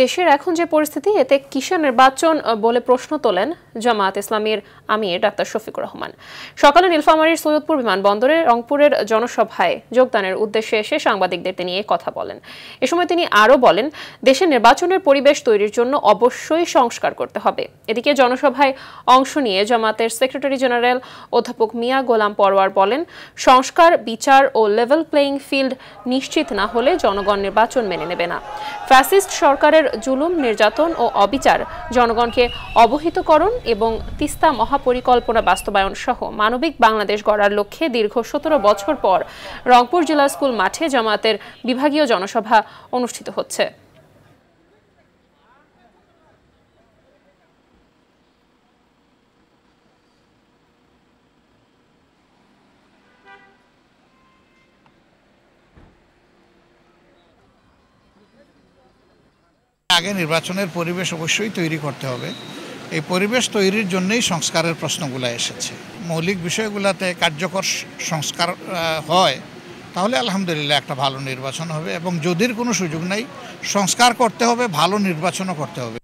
দেশের এখন যে পরিস্থিতি, এতে কিসের নির্বাচন বলে প্রশ্ন তোলেন জামায়াত ইসলামীর আমির ডাক্তার শফিকুর রহমান। সকালে নীলফামারীর সৈয়দপুর বিমানবন্দরে রংপুরের জনসভায় যোগদানের উদ্দেশ্যে এসে সাংবাদিকদের তিনি এই কথা বলেন। এ সময় তিনি আরও বলেন, দেশের নির্বাচনের পরিবেশ তৈরির জন্য অবশ্যই সংস্কার করতে হবে। এদিকে জনসভায় অংশ নিয়ে জামায়াতের সেক্রেটারি জেনারেল অধ্যাপক মিয়া গোলাম পরওয়ার বলেন, সংস্কার, বিচার ও লেভেল প্লেয়িং ফিল্ড নিশ্চিত না হলে জনগণ নির্বাচন মেনে নেবে না। ফ্যাসিস্ট সরকারের জুলুম, নির্যাতন ও অবিচার, জনগণকে অবহিতকরণ এবং তিস্তা মহাপরিকল্পনা বাস্তবায়ন সহ মানবিক বাংলাদেশ গড়ার লক্ষ্যে দীর্ঘ ১৭ বছর পর রংপুর জেলা স্কুল মাঠে জামায়াতের বিভাগীয় জনসভা অনুষ্ঠিত হচ্ছে। আগে নির্বাচনের পরিবেশ অবশ্যই তৈরি করতে হবে। এই পরিবেশ তৈরির জন্যই সংস্কারের প্রশ্নগুলো এসেছে। মৌলিক বিষয়গুলোতে কার্যকর সংস্কার হয় তাহলে আলহামদুলিল্লাহ একটা ভালো নির্বাচন হবে, এবং যদির কোনো সুযোগ নাই, সংস্কার করতে হবে, ভালো নির্বাচনও করতে হবে।